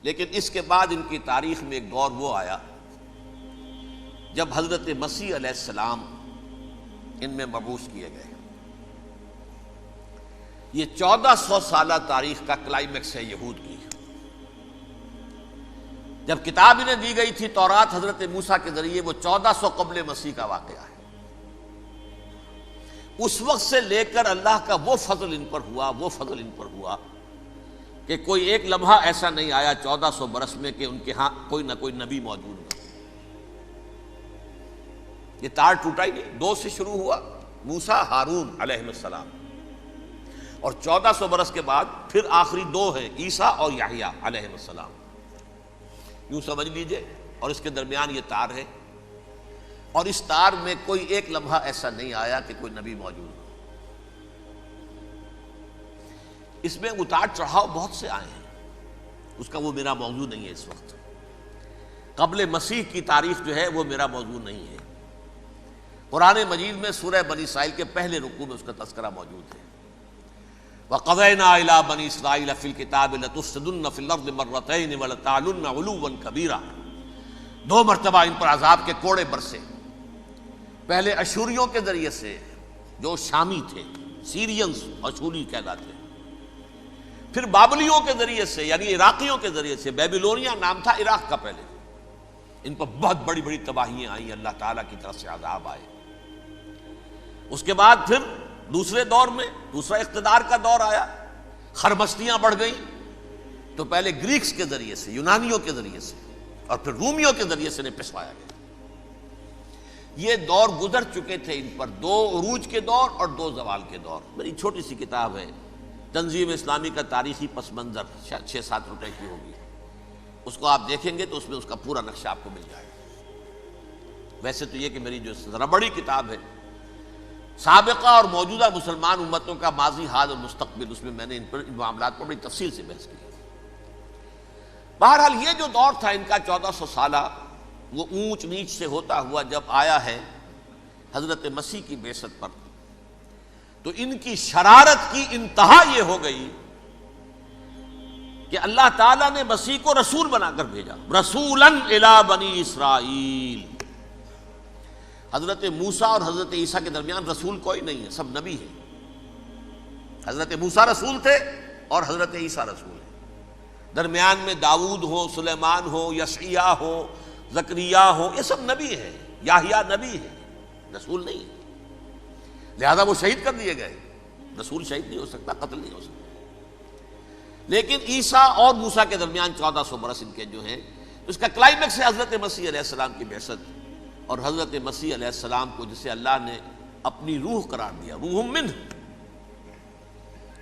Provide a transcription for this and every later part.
لیکن اس کے بعد ان کی تاریخ میں ایک دور وہ آیا جب حضرت مسیح علیہ السلام ان میں مبعوث کیے گئے۔ یہ 1400 سالہ تاریخ کا کلائمیکس ہے یہود کی۔ جب کتاب انہیں دی گئی تھی تورات حضرت موسیٰ کے ذریعے، وہ 1400 قبل مسیح کا واقعہ ہے۔ اس وقت سے لے کر اللہ کا وہ فضل ان پر ہوا کہ کوئی ایک لمحہ ایسا نہیں آیا 1400 برس میں کہ ان کے ہاں کوئی نہ کوئی نبی موجود نہ۔ یہ تار ٹوٹا ہی نہیں، 2 سے شروع ہوا، موسیٰ ہارون علیہ السلام، اور 1400 برس کے بعد پھر آخری 2 ہیں، عیسیٰ اور یحییٰ علیہ السلام، یوں سمجھ لیجئے۔ اور اس کے درمیان یہ تار ہے، اور اس تار میں کوئی ایک لمحہ ایسا نہیں آیا کہ کوئی نبی موجود ہو۔ اس میں اتار چڑھاؤ بہت سے آئے ہیں، اس کا وہ میرا موضوع نہیں ہے اس وقت۔ قبل مسیح کی تاریخ جو ہے وہ میرا موضوع نہیں ہے۔ قرآن مجید میں سورہ بنی اسرائیل کے پہلے رکوع میں اس کا تذکرہ موجود ہے۔ وَقَضَيْنَا إِلَىٰ بَنِي إِسْرَائِيلَ فِي الْكِتَابِ لَتُفْسِدُنَّ فِي الْأَرْضِ مَرَّتَيْنِ وَلَتَعْلُنَّ عُلُوًّا كَبِيرًا، 2 مرتبہ ان پر عذاب کے کوڑے برسے۔ پہلے اشوریوں کے ذریعے سے جو شامی تھے، سیرینز اشوری کہلاتے، پھر بابلیوں کے ذریعے سے یعنی عراقیوں کے ذریعے سے، بیبیلونیا نام تھا عراق کا پہلے، ان پر بہت بڑی بڑی تباہیاں آئیں، اللہ تعالیٰ کی طرف سے عذاب آئے۔ اس کے بعد پھر دوسرے دور میں دوسرا اقتدار کا دور آیا، خربستیاں بڑھ گئیں، تو پہلے گریکس کے ذریعے سے، یونانیوں کے ذریعے سے، اور پھر رومیوں کے ذریعے سے پسوایا گیا۔ یہ دور گزر چکے تھے ان پر، 2 عروج کے دور اور 2 زوال کے دور۔ میری چھوٹی سی کتاب ہے تنظیم اسلامی کا تاریخی پس منظر، 6-7 روپے کی ہوگی، اس کو آپ دیکھیں گے تو اس میں اس کا پورا نقشہ آپ کو مل جائے گا۔ ویسے تو یہ کہ میری جو ذرا بڑی کتاب ہے سابقہ اور موجودہ مسلمان امتوں کا ماضی، حال اور مستقبل، اس میں نے ان معاملات پر بڑی تفصیل سے بحث کی۔ بہرحال یہ جو دور تھا ان کا 1400 سالہ، وہ اونچ نیچ سے ہوتا ہوا جب آیا ہے حضرت مسیح کی بعثت پر، تو ان کی شرارت کی انتہا یہ ہو گئی کہ اللہ تعالیٰ نے مسیح کو رسول بنا کر بھیجا، رسولاً الی بنی اسرائیل۔ حضرت موسیٰ اور حضرت عیسیٰ کے درمیان رسول کوئی نہیں ہے، سب نبی ہیں۔ حضرت موسیٰ رسول تھے اور حضرت عیسیٰ رسول ہیں۔ درمیان میں داؤد ہو، سلیمان ہو، یشعیاہ ہو، زکریا ہو، یہ سب نبی ہیں، یحییٰ نبی ہیں، رسول نہیں ہے۔ لہذا وہ شہید کر دیے گئے، رسول شہید نہیں ہو سکتا، قتل نہیں ہو سکتا۔ لیکن عیسیٰ اور موسیٰ کے درمیان 1400 برس ان کے جو ہیں، اس کا کلائمیکس ہے حضرت مسیح علیہ السلام کی بعثت، اور حضرت مسیح علیہ السلام کو جسے اللہ نے اپنی روح قرار دیا، روح منہ،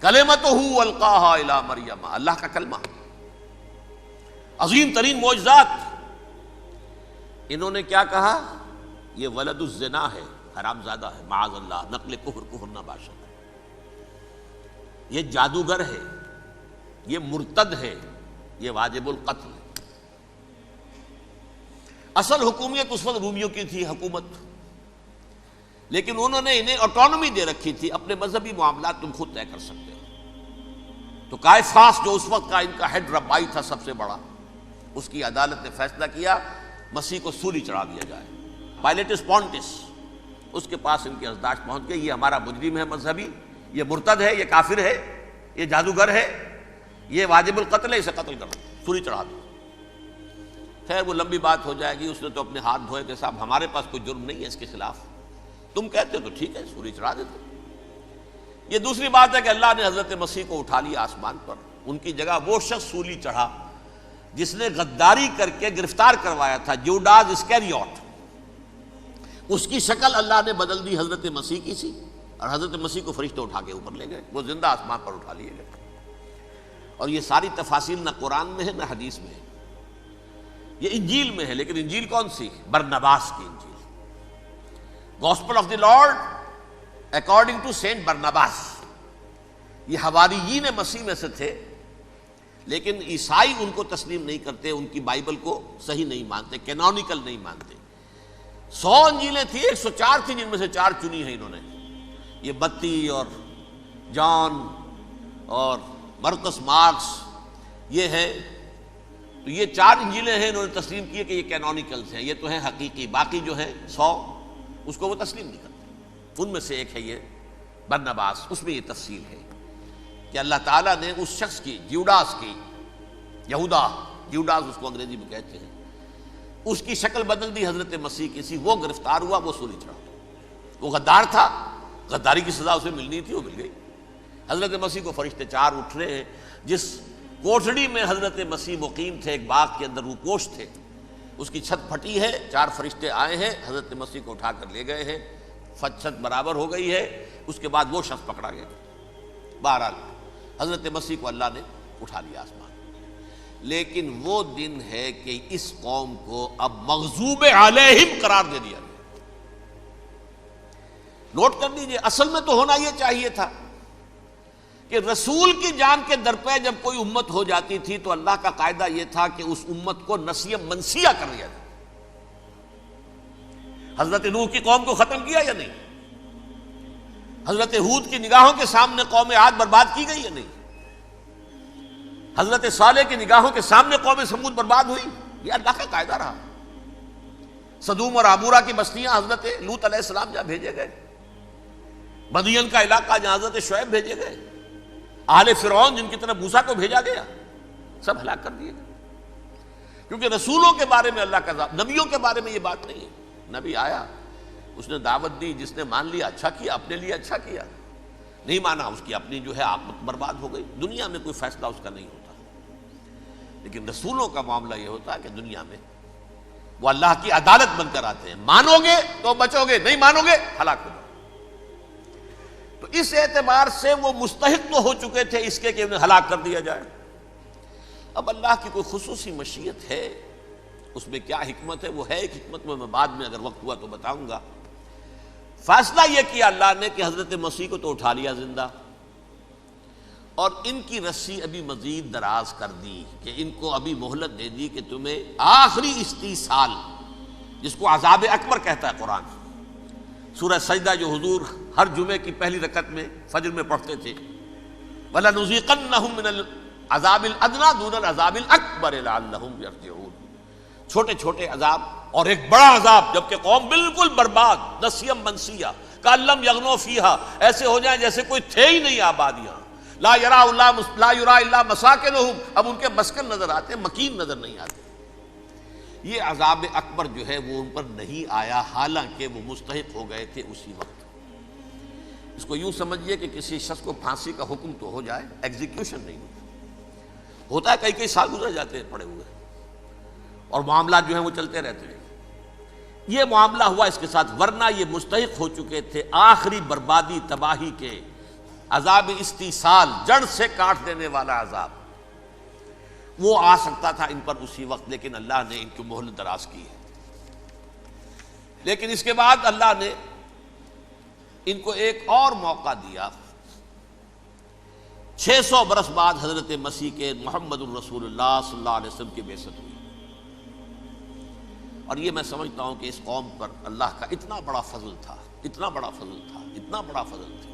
کلمتہ القاہا الی مریم، اللہ کا کلمہ، عظیم ترین معجزات۔ انہوں نے کیا کہا؟ یہ ولد الزنا ہے، حرام زادہ ہے، معاذ اللہ، نقل کفر نہ باشد، یہ جادوگر ہے، یہ مرتد ہے، یہ واجب القتل ہے۔ اصل حکومت اس وقت رومیوں کی تھی حکومت، لیکن انہوں نے انہیں آٹونومی دے رکھی تھی، اپنے مذہبی معاملات تم خود طے کر سکتے ہو۔ تو کائفاس جو اس وقت کا ان کا ہیڈ ربائی تھا سب سے بڑا، اس کی عدالت نے فیصلہ کیا مسیح کو سولی چڑھا دیا جائے۔ پائلیٹس پونٹس، اس کے پاس ان کی ازداش پہنچ گئی، یہ ہمارا مجرم ہے مذہبی، یہ مرتد ہے، یہ کافر ہے، یہ جادوگر ہے، یہ واجب القتل ہے، اسے قتل کرو، سولی چڑھا دو۔ خیر وہ لمبی بات ہو جائے گی، اس نے تو اپنے ہاتھ دھوئے کہ صاحب ہمارے پاس کوئی جرم نہیں ہے اس کے خلاف، تم کہتے ہو تو ٹھیک ہے، سولی چڑھا دیتے۔ یہ دوسری بات ہے کہ اللہ نے حضرت مسیح کو اٹھا لیا آسمان پر، ان کی جگہ وہ شخص سولی چڑھا جس نے غداری کر کے گرفتار کروایا تھا، جوڈاس اسکیریوٹ، اس کی شکل اللہ نے بدل دی، حضرت مسیح کی سی، اور حضرت مسیح کو فرشتے اٹھا کے اوپر لے گئے، وہ زندہ آسمان پر اٹھا لیے گئے۔ اور یہ ساری تفاصیل نہ قرآن میں ہے نہ حدیث میں ہے، یہ انجیل میں ہے، لیکن انجیل کون سی؟ برنباس کی انجیل، gospel of the Lord according to Saint Barnabas. یہ حواریین مسیح میں سے تھے، لیکن عیسائی ان کو تسلیم نہیں کرتے، ان کی بائبل کو صحیح نہیں مانتے، کینونیکل نہیں مانتے۔ 100 انجیلیں تھیں، 104 تھیں، جن میں سے 4 چنی ہیں انہوں نے، یہ بتی اور جان اور مرکس مارکس، یہ ہے تو یہ 4 انجیلیں ہیں، انہوں نے تسلیم کیے کہ یہ کینونیکلز ہیں، یہ تو ہیں حقیقی، باقی جو ہیں 100 اس کو وہ تسلیم نہیں کرتے۔ ان میں سے ایک ہے یہ برنباس، اس میں یہ تفصیل ہے کہ اللہ تعالیٰ نے اس شخص کی، جیوڈاس کی، یہودا جیوڈاس اس کو انگریزی میں کہتے ہیں، اس کی شکل بدل دی حضرت مسیح کی سی، وہ گرفتار ہوا، وہ سولی چڑھا۔ وہ غدار تھا، غداری کی سزا اسے ملنی تھی، وہ مل گئی۔ حضرت مسیح کو فرشتے 4 اٹھ رہے ہیں، جس کوٹڑی میں حضرت مسیح مقیم تھے، ایک باغ کے اندر روپوش تھے، اس کی چھت پھٹی ہے، 4 فرشتے آئے ہیں، حضرت مسیح کو اٹھا کر لے گئے ہیں، چھت برابر ہو گئی ہے، اس کے بعد وہ شخص پکڑا گیا۔ بہرحال حضرت مسیح کو اللہ نے اٹھا لیا آسمان۔ لیکن وہ دن ہے کہ اس قوم کو اب مغضوب علیہم قرار دے دیا گیا۔ نوٹ کر لیجیے، اصل میں تو ہونا یہ چاہیے تھا کہ رسول کی جان کے درپے جب کوئی امت ہو جاتی تھی تو اللہ کا قاعدہ یہ تھا کہ اس امت کو نسیہ منسیہ کر دیا جائے۔ حضرت نوح کی قوم کو ختم کیا یا نہیں؟ حضرت ہود کی نگاہوں کے سامنے قوم عاد برباد کی گئی یا نہیں؟ حضرت صالح کی نگاہوں کے سامنے قوم سمود برباد ہوئی؟ یہ اللہ کا قاعدہ رہا۔ سدوم اور عمورہ کی بستیاں حضرت لوط علیہ السلام جہاں بھیجے گئے، مدین کا علاقہ جہاں حضرت شعیب بھیجے گئے، اہل فرعون جن کی طرف موسیٰ کو بھیجا گیا، سب ہلاک کر دیے گئے۔ کیونکہ رسولوں کے بارے میں اللہ کا نبیوں کے بارے میں یہ بات نہیں ہے۔ نبی آیا، اس نے دعوت دی، جس نے مان لیا اچھا کیا، اپنے لیے اچھا کیا، نہیں مانا اس کی اپنی جو ہے عاقبت برباد ہو گئی۔ دنیا میں کوئی فیصلہ اس کا نہیں ہوتا، لیکن رسولوں کا معاملہ یہ ہوتا ہے کہ دنیا میں وہ اللہ کی عدالت بن کر آتے ہیں، مانو گے تو بچو گے، نہیں مانو گے ہلاک ہو جاؤ۔ تو اس اعتبار سے وہ مستحق تو ہو چکے تھے اس کے کہ انہیں ہلاک کر دیا جائے۔ اب اللہ کی کوئی خصوصی مشیت ہے، اس میں کیا حکمت ہے، وہ ہے ایک حکمت، میں بعد میں اگر وقت ہوا تو بتاؤں گا۔ فیصلہ یہ کیا اللہ نے کہ حضرت مسیح کو تو اٹھا لیا زندہ، اور ان کی رسی ابھی مزید دراز کر دی کہ ان کو ابھی مہلت دے دی کہ تمہیں آخری استیصال، جس کو عذاب اکبر کہتا ہے قرآن، سورہ سجدہ جو حضور ہر جمعے کی پہلی رکعت میں فجر میں پڑھتے تھے، وَلَنُذِيقَنَّهُم مِّنَ الْعَذَابِ الْأَدْنَىٰ دُونَ الْعَذَابِ الْأَكْبَرِ لَعَلَّهُمْ يَرْجِعُونَ۔ چھوٹے چھوٹے عذاب اور ایک بڑا عذاب، جبکہ قوم بالکل برباد، نسیہ منسیہ، کأن لم یغنوا فیہا، ایسے ہو جائیں جیسے کوئی تھے ہی نہیں آباد یہاں۔ لا یرا الا مساکنہم، اب ان کے مسکن نظر آتے، مکین نظر نہیں آتے۔ یہ عذاب اکبر جو ہے وہ ان پر نہیں آیا، حالانکہ وہ مستحق ہو گئے تھے اسی وقت۔ اس کو یوں سمجھیے کہ کسی شخص کو پھانسی کا حکم تو ہو جائے، ایگزیکیوشن نہیں ہوتا ہے، کئی سال گزر جاتے ہیں پڑے ہوئے، اور معاملات جو ہیں وہ چلتے رہتے ہیں۔ یہ معاملہ ہوا اس کے ساتھ، ورنہ یہ مستحق ہو چکے تھے آخری بربادی تباہی کے، عذاب استیصال، جڑ سے کاٹ دینے والا عذاب، وہ آ سکتا تھا ان پر اسی وقت، لیکن اللہ نے ان کی مہلت دراز کی ہے۔ لیکن اس کے بعد اللہ نے ان کو ایک اور موقع دیا۔ 600 برس بعد حضرت مسیح کے محمد الرسول اللہ صلی اللہ علیہ وسلم کی بعثت ہوئی، اور یہ میں سمجھتا ہوں کہ اس قوم پر اللہ کا اتنا بڑا فضل تھا، اتنا بڑا فضل تھا، اتنا بڑا فضل تھا۔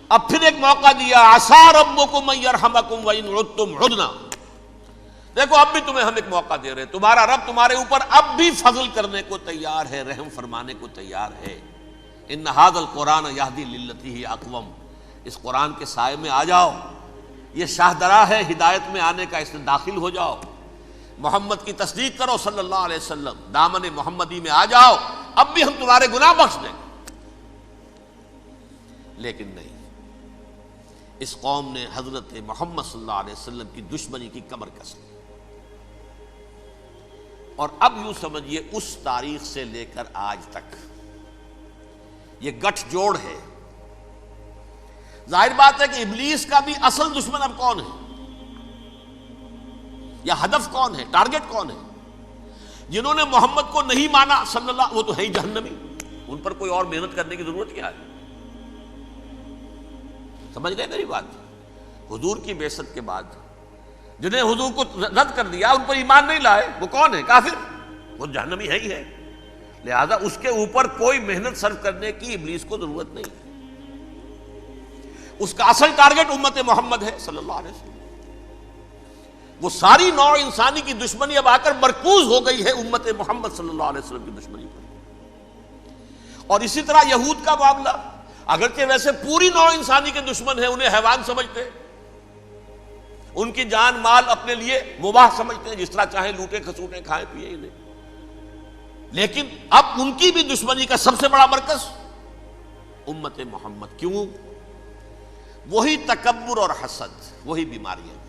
اب پھر ایک موقع دیا، عسیٰ ربکم ان یرحمکم وان عدتم عدنا، دیکھو اب بھی تمہیں ہم ایک موقع دے رہے ہیں، تمہارا رب تمہارے اوپر اب بھی فضل کرنے کو تیار ہے، رحم فرمانے کو تیار ہے۔ ان ھذا القرآن یہدی للتی ہی اقوم، اس قرآن کے سائے میں آ جاؤ، یہ شاہدرا ہے ہدایت میں آنے کا، اس میں داخل ہو جاؤ، محمد کی تصدیق کرو صلی اللہ علیہ وسلم، دامن محمدی میں آ جاؤ، اب بھی ہم تمہارے گناہ بخش دیں گے۔ لیکن نہیں، اس قوم نے حضرت محمد صلی اللہ علیہ وسلم کی دشمنی کی کمر کس لی، اور اب یوں سمجھیے اس تاریخ سے لے کر آج تک یہ گٹھ جوڑ ہے۔ ظاہر بات ہے کہ ابلیس کا بھی اصل دشمن اب کون ہے، یا ہدف کون ہے، ٹارگٹ کون ہے؟ جنہوں نے محمد کو نہیں مانا صلی اللہ، وہ تو ہے ہی جہنمی، ان پر کوئی اور محنت کرنے کی ضرورت کیا ہے؟ سمجھ گئے میری بات؟ حضور کی بعثت کے بعد جنہیں حضور کو رد کر دیا، ان پر ایمان نہیں لائے، وہ کون ہے؟ کافر، وہ جہنمی ہے ہی ہے۔ لہذا اس کے اوپر کوئی محنت صرف کرنے کی ابلیس کو ضرورت نہیں ہے، اس کا اصل ٹارگٹ امت محمد ہے صلی اللہ علیہ وسلم۔ وہ ساری نوع انسانی کی دشمنی اب آ کر مرکوز ہو گئی ہے امت محمد صلی اللہ علیہ وسلم کی دشمنی پر۔ اور اسی طرح یہود کا معاملہ، اگرچہ ویسے پوری نوع انسانی کے دشمن ہیں، انہیں حیوان سمجھتے ہیں، ان کی جان مال اپنے لیے مباح سمجھتے ہیں، جس طرح چاہیں لوٹے کھسوٹے کھائیں پیئے انہیں، لیکن اب ان کی بھی دشمنی کا سب سے بڑا مرکز امت محمد۔ کیوں؟ وہی تکبر اور حسد، وہی بیماریاں۔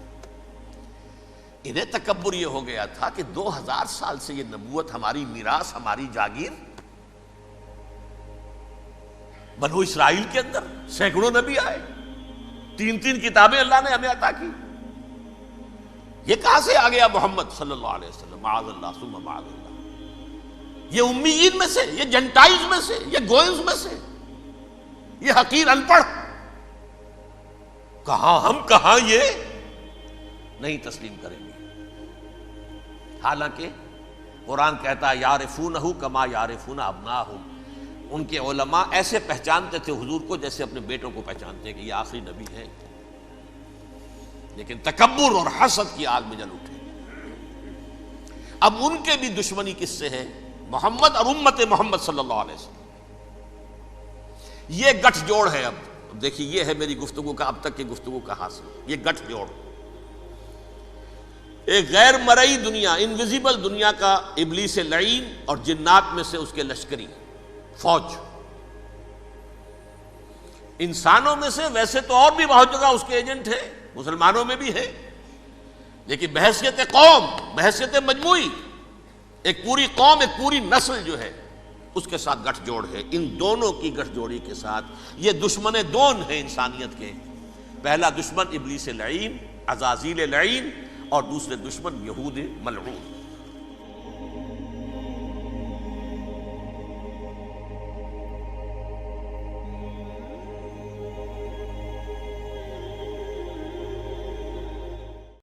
انہیں تکبر یہ ہو گیا تھا کہ 2000 سال سے یہ نبوت ہماری میراث، ہماری جاگیر، بنو اسرائیل کے اندر سینکڑوں نبی آئے، 3 کتابیں اللہ نے ہمیں عطا کی، یہ کہاں سے آ گیا محمد صلی اللہ علیہ وسلم؟ معاذ اللہ ثم معاذ اللہ، یہ امیین میں سے، یہ جنٹائلز میں سے، یہ گوئنز میں سے، یہ حقیر ان پڑھ، کہاں ہم کہاں یہ نہیں تسلیم کریں گے۔ حالانکہ قرآن کہتا ہے یعرفونہ کما یعرفون ابناہم، ان کے علماء ایسے پہچانتے تھے حضور کو جیسے اپنے بیٹوں کو پہچانتے ہیں کہ یہ آخری نبی ہے، لیکن تکبر اور حسد کی آگ میں جل اٹھے۔ اب ان کے بھی دشمنی کس سے ہے؟ محمد اور امت محمد صلی اللہ علیہ وسلم۔ یہ گٹھ جوڑ ہے۔ اب دیکھیے، یہ ہے میری گفتگو کا اب تک کی گفتگو کا حاصل، یہ گٹھ جوڑ، ایک غیر مرئی دنیا، انویزیبل دنیا کا ابلیس لعین اور جنات میں سے اس کے لشکری فوج۔ انسانوں میں سے ویسے تو اور بھی بہت جگہ اس کے ایجنٹ ہیں، مسلمانوں میں بھی ہے، لیکن بحیثیت قوم، بحیثیت مجموعی، ایک پوری قوم، ایک پوری نسل جو ہے اس کے ساتھ گٹھ جوڑ ہے۔ ان دونوں کی گٹھ جوڑی کے ساتھ یہ دشمن دون ہیں انسانیت کے، پہلا دشمن ابلیس لعین، عزازیل لعین، اور دوسرے دشمن یہود ملعون۔